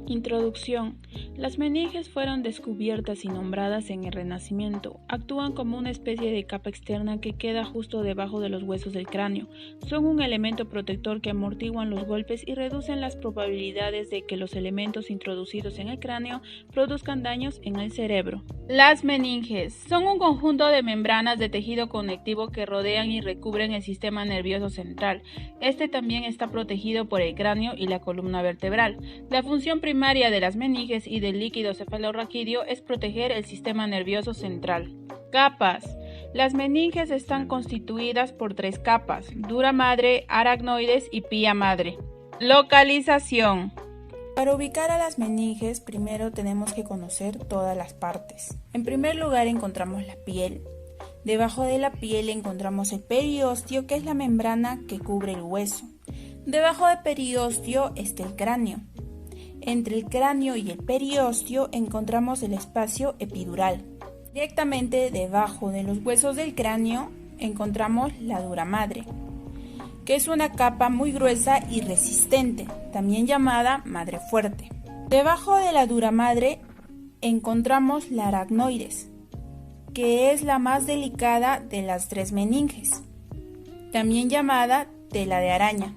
Introducción. Las meninges fueron descubiertas y nombradas en el Renacimiento. Actúan como una especie de capa externa que queda justo debajo de los huesos del cráneo. Son un elemento protector que amortiguan los golpes y reducen las probabilidades de que los elementos introducidos en el cráneo produzcan daños en el cerebro. Las meninges son un conjunto de membranas de tejido conectivo que rodean y recubren el sistema nervioso central. Este también está protegido por el cráneo y la columna vertebral. La función primaria de las meninges y del líquido cefalorraquídeo es proteger el sistema nervioso central. Capas. Las meninges están constituidas por 3 capas: dura madre, aracnoides y pía madre. Localización. Para ubicar a las meninges, primero tenemos que conocer todas las partes. En primer lugar encontramos la piel. Debajo de la piel encontramos el periósteo, que es la membrana que cubre el hueso. Debajo del periósteo está el cráneo. Entre el cráneo y el periósteo encontramos el espacio epidural. Directamente debajo de los huesos del cráneo encontramos la dura madre, que es una capa muy gruesa y resistente, también llamada madre fuerte. Debajo de la dura madre encontramos la aracnoides, que es la más delicada de las 3 meninges, también llamada tela de araña.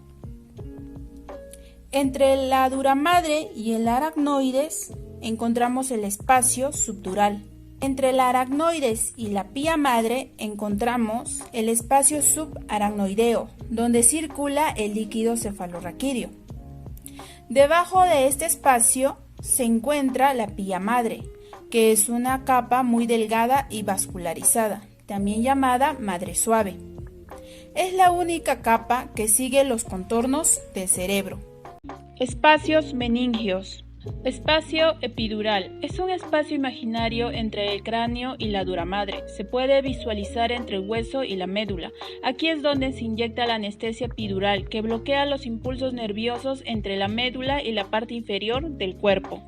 Entre la dura madre y el aracnoides encontramos el espacio subdural. Entre la aracnoides y la pía madre encontramos el espacio subaracnoideo, donde circula el líquido cefalorraquídeo. Debajo de este espacio se encuentra la pía madre, que es una capa muy delgada y vascularizada, también llamada madre suave. Es la única capa que sigue los contornos del cerebro. Espacios meningios. Espacio epidural. Es un espacio imaginario entre el cráneo y la dura madre. Se puede visualizar entre el hueso y la médula. Aquí es donde se inyecta la anestesia epidural, que bloquea los impulsos nerviosos entre la médula y la parte inferior del cuerpo.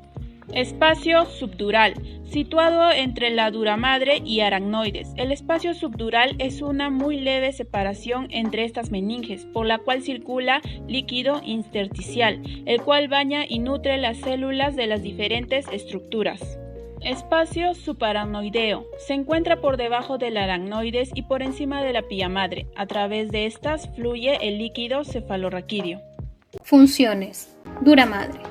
Espacio subdural, situado entre la dura madre y aracnoides. El espacio subdural es una muy leve separación entre estas meninges, por la cual circula líquido intersticial, el cual baña y nutre las células de las diferentes estructuras. Espacio subaracnoideo. Se encuentra por debajo del aracnoides y por encima de la pía madre. A través de estas fluye el líquido cefalorraquídeo. Funciones. Dura madre.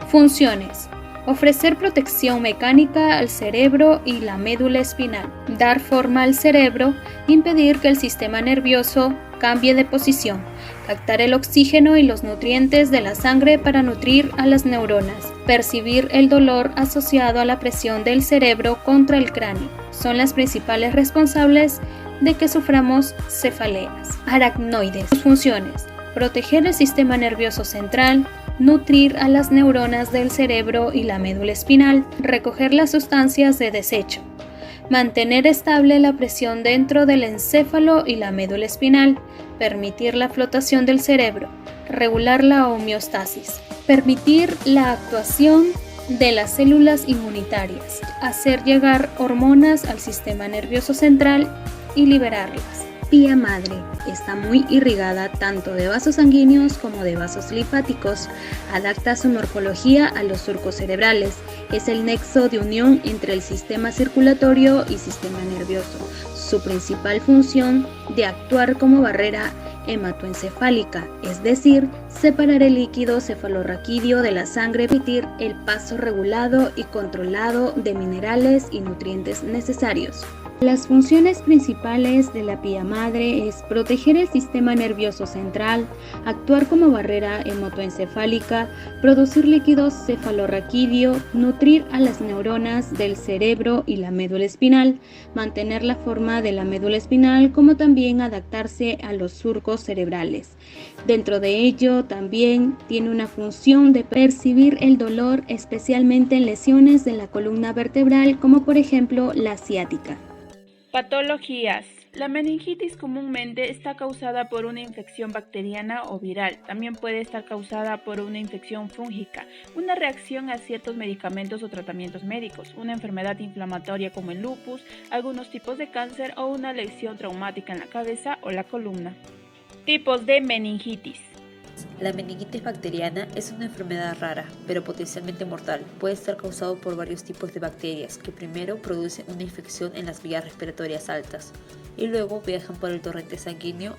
Funciones: ofrecer protección mecánica al cerebro y la médula espinal, dar forma al cerebro, impedir que el sistema nervioso cambie de posición, captar el oxígeno y los nutrientes de la sangre para nutrir a las neuronas, percibir el dolor asociado a la presión del cerebro contra el cráneo. Son las principales responsables de que suframos cefaleas. Aracnoides. Sus funciones: proteger el sistema nervioso central, nutrir a las neuronas del cerebro y la médula espinal, recoger las sustancias de desecho, mantener estable la presión dentro del encéfalo y la médula espinal, permitir la flotación del cerebro, regular la homeostasis, permitir la actuación de las células inmunitarias, hacer llegar hormonas al sistema nervioso central y liberarlas. Pía madre. Está muy irrigada tanto de vasos sanguíneos como de vasos linfáticos. Adapta su morfología a los surcos cerebrales. Es el nexo de unión entre el sistema circulatorio y sistema nervioso. Su principal función de actuar como barrera hematoencefálica, es decir, separar el líquido cefalorraquídeo de la sangre, permitir el paso regulado y controlado de minerales y nutrientes necesarios. Las funciones principales de la pía madre es proteger el sistema nervioso central, actuar como barrera hematoencefálica, producir líquido cefalorraquídeo, nutrir a las neuronas del cerebro y la médula espinal, mantener la forma de la médula espinal, como también adaptarse a los surcos cerebrales. Dentro de ello también tiene una función de percibir el dolor, especialmente en lesiones de la columna vertebral, como por ejemplo la ciática. Patologías. La meningitis comúnmente está causada por una infección bacteriana o viral. También puede estar causada por una infección fúngica, una reacción a ciertos medicamentos o tratamientos médicos, una enfermedad inflamatoria como el lupus, algunos tipos de cáncer o una lesión traumática en la cabeza o la columna. Tipos de meningitis. La meningitis bacteriana es una enfermedad rara, pero potencialmente mortal. Puede estar causado por varios tipos de bacterias que primero producen una infección en las vías respiratorias altas y luego viajan por el torrente sanguíneo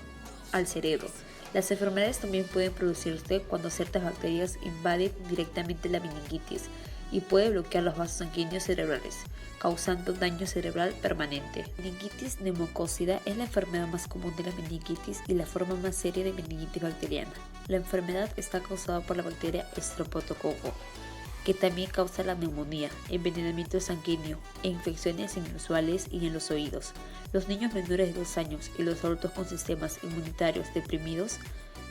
al cerebro. Las enfermedades también pueden producirse cuando ciertas bacterias invaden directamente la meningitis y puede bloquear los vasos sanguíneos cerebrales, causando daño cerebral permanente. La meningitis neumocócida es la enfermedad más común de la meningitis y la forma más seria de meningitis bacteriana. La enfermedad está causada por la bacteria Streptococcus, que también causa la neumonía, envenenamiento sanguíneo e infecciones inusuales y en los oídos. Los niños menores de 2 años y los adultos con sistemas inmunitarios deprimidos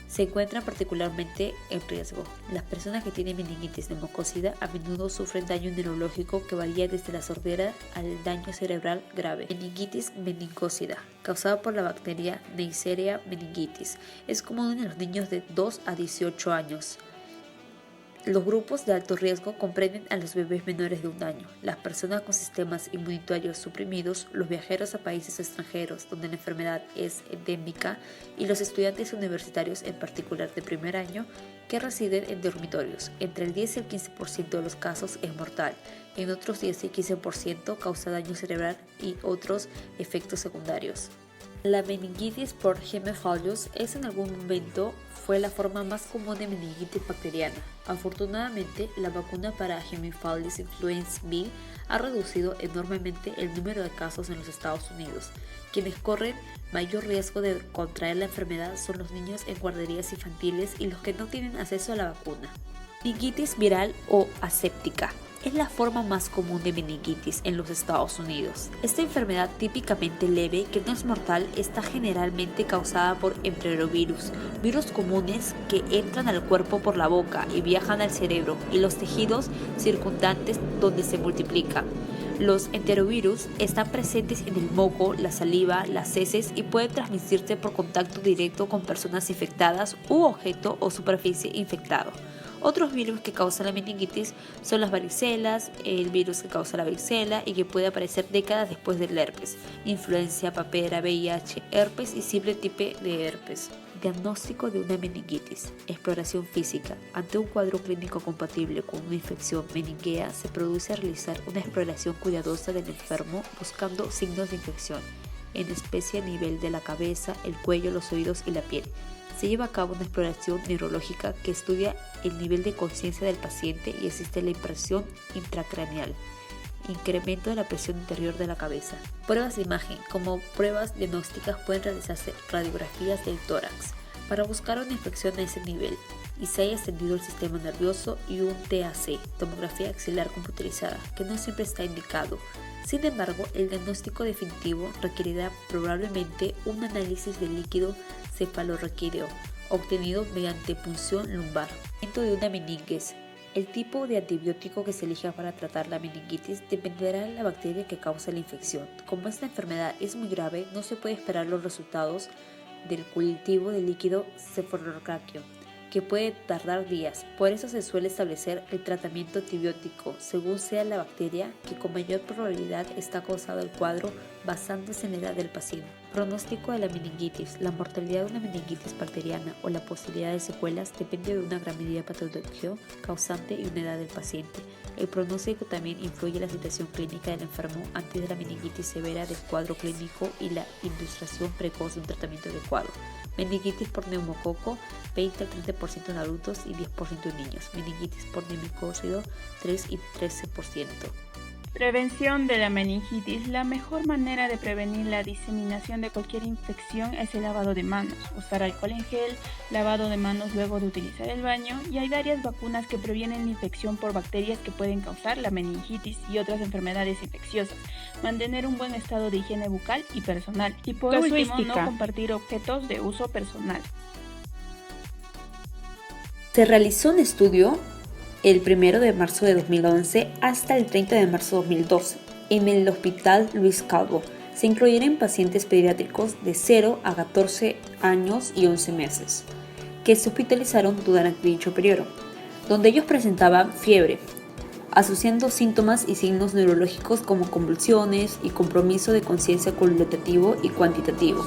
se encuentran particularmente en riesgo. Las personas que tienen meningitis neumocócida a menudo sufren daño neurológico que varía desde la sordera al daño cerebral grave. Meningitis meningocida, causada por la bacteria Neisseria meningitis, es común en los niños de 2 a 18 años. Los grupos de alto riesgo comprenden a los bebés menores de 1 año, las personas con sistemas inmunitarios suprimidos, los viajeros a países extranjeros donde la enfermedad es endémica y los estudiantes universitarios, en particular de primer año, que residen en dormitorios. Entre el 10 y el 15% de los casos es mortal, en otros 10 y 15% causa daño cerebral y otros efectos secundarios. La meningitis por Haemophilus en algún momento fue la forma más común de meningitis bacteriana. Afortunadamente, la vacuna para Haemophilus influenzae B ha reducido enormemente el número de casos en los Estados Unidos. Quienes corren mayor riesgo de contraer la enfermedad son los niños en guarderías infantiles y los que no tienen acceso a la vacuna. Meningitis viral o aséptica es la forma más común de meningitis en los Estados Unidos. Esta enfermedad típicamente leve, que no es mortal, está generalmente causada por enterovirus, virus comunes que entran al cuerpo por la boca y viajan al cerebro y los tejidos circundantes donde se multiplican. Los enterovirus están presentes en el moco, la saliva, las heces y pueden transmitirse por contacto directo con personas infectadas u objeto o superficie infectado. Otros virus que causan la meningitis son las varicelas, el virus que causa la varicela y que puede aparecer décadas después del herpes, influenza, papera, VIH, herpes y simple tipo de herpes. Diagnóstico de una meningitis. Exploración física. Ante un cuadro clínico compatible con una infección meninguea, se produce realizar una exploración cuidadosa del enfermo buscando signos de infección, en especie a nivel de la cabeza, el cuello, los oídos y la piel. Se lleva a cabo una exploración neurológica que estudia el nivel de conciencia del paciente y existe la impresión intracraneal, incremento de la presión interior de la cabeza. Pruebas de imagen. Como pruebas diagnósticas pueden realizarse radiografías del tórax para buscar una infección a ese nivel y se haya extendido el sistema nervioso y un TAC, tomografía axilar computerizada, que no siempre está indicado. Sin embargo, el diagnóstico definitivo requerirá probablemente un análisis del líquido cefalorraquídeo obtenido mediante punción lumbar. De una meningitis. El tipo de antibiótico que se elija para tratar la meningitis dependerá de la bacteria que causa la infección. Como esta enfermedad es muy grave, no se puede esperar los resultados del cultivo del líquido cefalorraquídeo, que puede tardar días. Por eso se suele establecer el tratamiento antibiótico según sea la bacteria que con mayor probabilidad está causado el cuadro basándose en la edad del paciente. Pronóstico de la meningitis. La mortalidad de una meningitis bacteriana o la posibilidad de secuelas depende de una gran medida de patología causante y una edad del paciente. El pronóstico también influye en la situación clínica del enfermo antes de la meningitis severa del cuadro clínico y la ilustración precoz de un tratamiento adecuado. Meningitis por neumococo, 20 al 30% en adultos y 10% en niños. Meningitis por neumocócido, 3 y 13%. Prevención de la meningitis. La mejor manera de prevenir la diseminación de cualquier infección es el lavado de manos, usar alcohol en gel, lavado de manos luego de utilizar el baño, y hay varias vacunas que previenen la infección por bacterias que pueden causar la meningitis y otras enfermedades infecciosas. Mantener un buen estado de higiene bucal y personal. Y por último, no compartir objetos de uso personal. Se realizó un estudio el 1 de marzo de 2011 hasta el 30 de marzo de 2012 en el Hospital Luis Calvo. Se incluyeron pacientes pediátricos de 0 a 14 años y 11 meses que se hospitalizaron durante dicho periodo, donde ellos presentaban fiebre, asociando síntomas y signos neurológicos como convulsiones y compromiso de conciencia cualitativo y cuantitativo.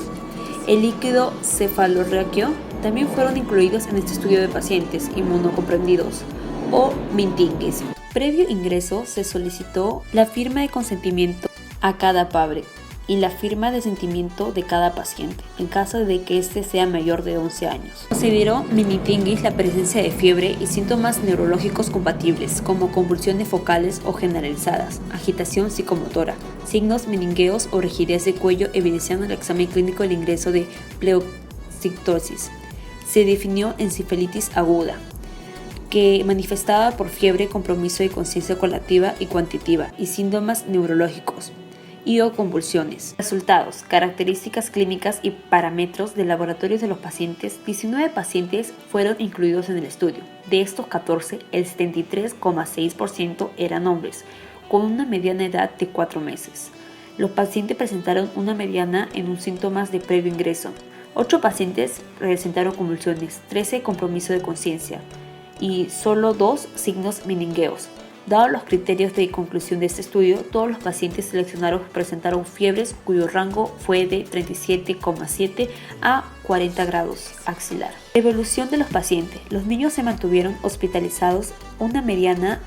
El líquido cefalorraquídeo También fueron incluidos en este estudio de pacientes inmunocomprendidos o meninges. Previo ingreso se solicitó la firma de consentimiento a cada padre y la firma de sentimiento de cada paciente, en caso de que éste sea mayor de 11 años. Consideró meningitis la presencia de fiebre y síntomas neurológicos compatibles, como convulsiones focales o generalizadas, agitación psicomotora, signos meningeos o rigidez de cuello evidenciando en el examen clínico el ingreso de pleurocitosis. Se definió encefalitis aguda, que manifestaba por fiebre, compromiso de conciencia colativa y cuantitativa y síntomas neurológicos y o convulsiones. Resultados, características clínicas y parámetros de laboratorios de los pacientes. 19 pacientes fueron incluidos en el estudio. De estos 14, el 73,6% eran hombres, con una mediana edad de 4 meses. Los pacientes presentaron una mediana en un síntomas de previo ingreso. 8 pacientes presentaron convulsiones, 13 compromiso de conciencia y solo 2 signos meningeos. Dados los criterios de conclusión de este estudio, todos los pacientes seleccionados presentaron fiebres cuyo rango fue de 37,7 a 40 grados axilar. Evolución de los pacientes. Los niños se mantuvieron hospitalizados una mediana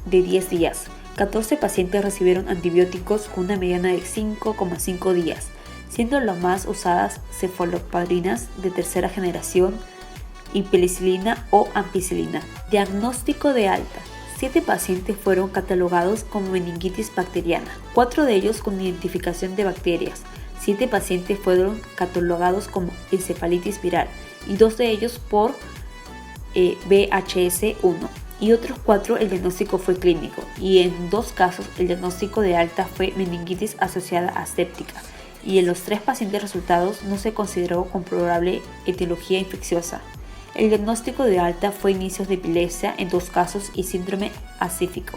de 10 días. 14 pacientes recibieron antibióticos con una mediana de 5,5 días, siendo las más usadas cefaloparinas de tercera generación y penicilina o ampicilina. Diagnóstico de alta. 7 pacientes fueron catalogados como meningitis bacteriana, 4 de ellos con identificación de bacterias. 7 pacientes fueron catalogados como encefalitis viral y 2 de ellos por VHS-1 y otros 4 el diagnóstico fue clínico y en 2 casos el diagnóstico de alta fue meningitis asociada aséptica y en los 3 pacientes resultados no se consideró comprobable etiología infecciosa. El diagnóstico de alta fue inicios de epilepsia en 2 casos y síndrome asífico.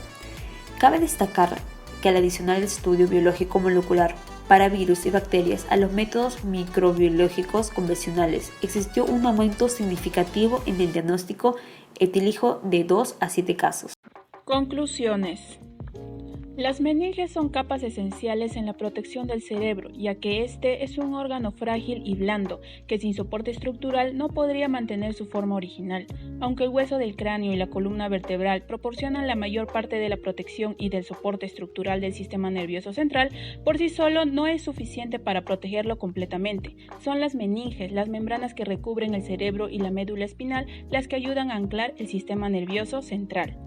Cabe destacar que al adicionar el estudio biológico molecular para virus y bacterias a los métodos microbiológicos convencionales, existió un aumento significativo en el diagnóstico etílico de 2 a 7 casos. Conclusiones. Las meninges son capas esenciales en la protección del cerebro, ya que este es un órgano frágil y blando, que sin soporte estructural no podría mantener su forma original. Aunque el hueso del cráneo y la columna vertebral proporcionan la mayor parte de la protección y del soporte estructural del sistema nervioso central, por sí solo no es suficiente para protegerlo completamente. Son las meninges, las membranas que recubren el cerebro y la médula espinal, las que ayudan a anclar el sistema nervioso central.